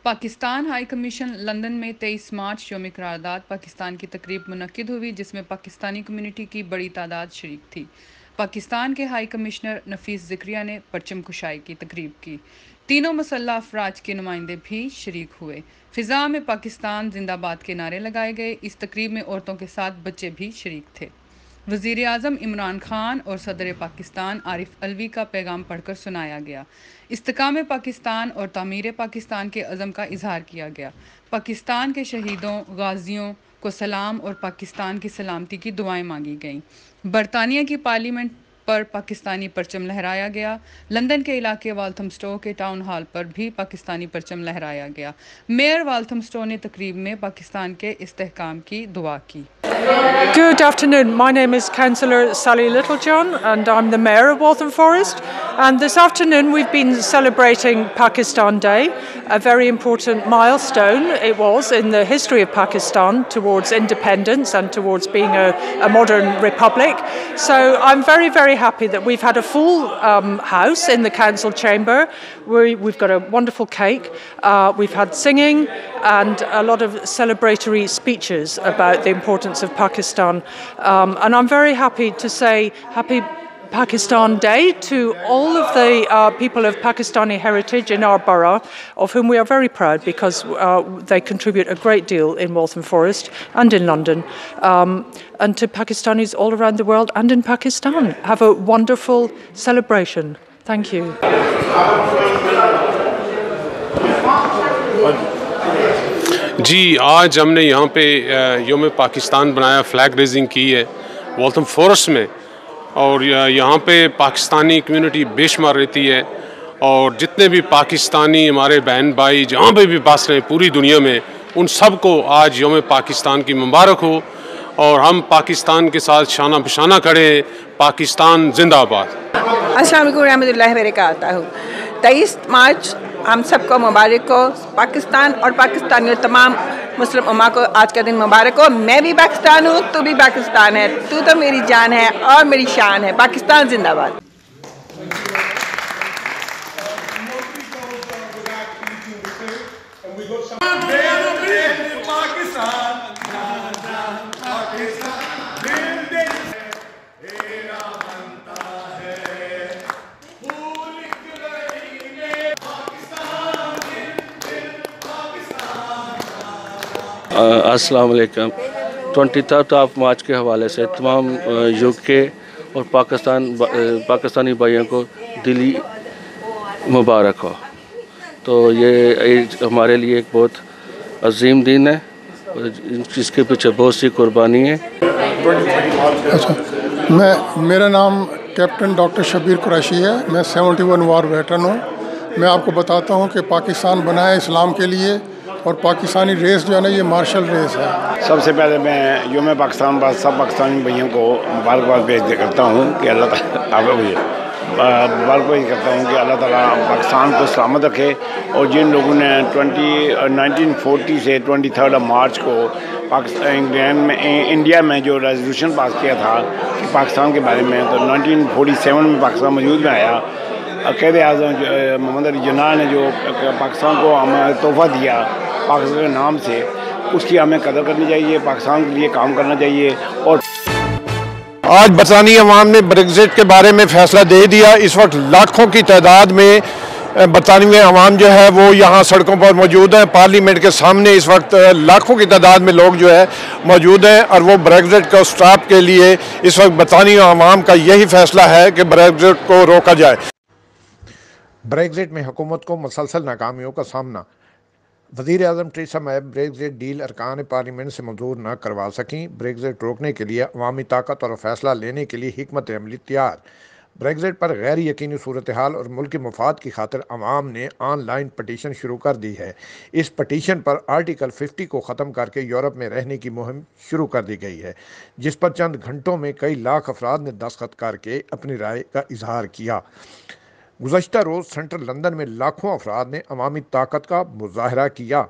Pakistan high commission London میں 23 مارچ یوم قرارداد پاکستان کی تقریب منعقد ہوئی جس میں پاکستانی کمیونٹی کی بڑی تعداد شریک تھی۔ پاکستان کے ہائی کمشنر نفیس زکریا نے پرچم کشائی کی تقریب کی۔ تینوں مسلح افواج کے نمائندے بھی شریک ہوئے۔ فضا میں پاکستان زندہ باد کے نعرے لگائے گئے۔ اس تقریب میں عورتوں کے ساتھ بچے بھی شریک تھے۔ وزیر اعظم عمران خان اور صدر پاکستان عارف علوی کا پیغام پڑھ کر سنایا گیا۔ استحکام پاکستان اور تعمیر پاکستان کے عزم کا اظہار کیا گیا۔ پاکستان کے شہیدوں غازیوں کو سلام اور پاکستان کی سلامتی کی دعائیں مانگی گئیں۔ برطانیہ کی پارلیمنٹ پر پاکستانی پرچم لہرایا گیا۔ لندن کے علاقے والتھمسٹو کے ٹاؤن ہال پر بھی پاکستانی پرچم لہرایا گیا۔ میئر والتھمسٹو نے تقریب میں پاکستان کے استحکام کی دعا کی۔ Good afternoon. My name is Councillor Sally Littlejohn and I'm the Mayor of Waltham Forest. And this afternoon we've been celebrating Pakistan Day, a very important milestone it was in the history of Pakistan towards independence and towards being a modern republic. So I'm very, very happy that we've had a full house in the council chamber. We've got a wonderful cake. We've had singing and a lot of celebratory speeches about the importance of Pakistan. And I'm very happy to say happy Pakistan Day to all of the people of Pakistani heritage in our borough, of whom we are very proud because they contribute a great deal in Waltham Forest and in London. And to Pakistanis all around the world and in Pakistan, have a wonderful celebration. Thank you. جی آج ہم نے یہاں پہ یوم پاکستان بنایا، flag raising کی ہے والتھم forest میں، اور یہاں پہ پاکستانی کمیونٹی بے شمار رہتی ہے، اور جتنے بھی پاکستانی ہمارے بہن بھائی جہاں پہ بھی بس رہے ہیں پوری دنیا میں، ان سب کو آج یوم پاکستان کی مبارک ہو، اور ہم پاکستان کے ساتھ شانہ بشانہ کھڑے ہیں۔ پاکستان زندہ آباد۔ السلام علیکم ورحمۃ اللہ وبرکاتہ۔ 23 مارچ ہم سب کو مبارک ہو۔ پاکستان اور پاکستانی تمام مسلم امہ کو آج کا دن مبارک ہو۔ میں بھی پاکستان ہوں، تو بھی پاکستان ہے، تو میری جان ہے اور میری شان ہے۔ پاکستان زندہ باد۔ السلام علیکم۔ 23 مارچ کے حوالے سے تمام یو کے اور پاکستانی بھائیوں کو دلی مبارک ہو۔ تو یہ ہمارے لیے ایک بہت عظیم دن ہے جس کے پیچھے بہت سی قربانی ہے۔ میرا نام کیپٹن ڈاکٹر شبیر قریشی ہے۔ میں 71 وار ویٹرن ہوں۔ میں آپ کو بتاتا ہوں کہ پاکستان بنا ہے اسلام کے لیے، اور پاکستانی ریس جو ہے نا یہ مارشل ریس ہے۔ سب سے پہلے میں یوم پاکستان بعد سب پاکستانی بھائیوں کو مبارکباد پیش کرتا ہوں کہ اللہ تعالیٰ مبارکباد کرتا ہوں کہ اللہ تعالیٰ پاکستان کو سلامت رکھے، اور جن لوگوں نے 1940 سے 23 مارچ کو انگلینڈ میں انڈیا میں جو ریزولوشن پاس کیا تھا کہ پاکستان کے بارے میں، تو 1947 میں پاکستان وجود میں آیا۔ قائد اعظم محمد علی جناح نے جو پاکستان کو ہمیں تحفہ دیا پاکستان کے نام سے، اس کی ہمیں قدر کرنی چاہیے، پاکستان کے لیے کام کرنا چاہیے۔ اور آج برطانوی عوام نے بریگزٹ کے بارے میں فیصلہ دے دیا۔ اس وقت لاکھوں کی تعداد میں برطانوی عوام جو ہے وہ یہاں سڑکوں پر موجود ہیں۔ پارلیمنٹ کے سامنے اس وقت لاکھوں کی تعداد میں لوگ جو ہے موجود ہیں، اور وہ بریگزٹ کو سٹاپ کے لیے اس وقت برطانوی عوام کا یہی فیصلہ ہے کہ بریگزٹ کو روکا جائے۔ بریگزٹ میں حکومت کو مسلسل ناکامیوں کا سامنا۔ وزیر اعظم ٹریسا مے بریگزٹ ڈیل ارکان پارلیمنٹ سے منظور نہ کروا سکیں۔ بریگزٹ روکنے کے لیے عوامی طاقت اور فیصلہ لینے کے لیے حکمت عملی تیار۔ بریگزٹ پر غیر یقینی صورتحال اور ملکی مفاد کی خاطر عوام نے آن لائن پٹیشن شروع کر دی ہے۔ اس پٹیشن پر آرٹیکل 50 کو ختم کر کے یورپ میں رہنے کی مہم شروع کر دی گئی ہے، جس پر چند گھنٹوں میں کئی لاکھ افراد نے دستخط کر کے اپنی رائے کا اظہار کیا۔ گزشتہ روز سینٹرل لندن میں لاکھوں افراد نے عوامی طاقت کا مظاہرہ کیا۔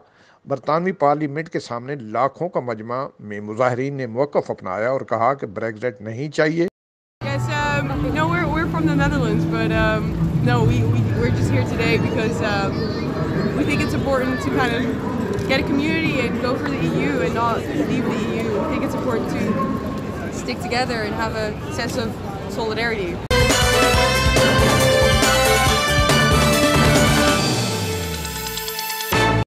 برطانوی پارلیمنٹ کے سامنے لاکھوں کا مجمع میں مظاہرین نے موقف اپنایا اور کہا کہ بریگزٹ نہیں چاہیے۔ No, we're from the Netherlands, but no, we're just here today because we think it's important. important to kind of get a community and go for the EU and not leave the EU. I think it's important to stick together and have a sense of solidarity.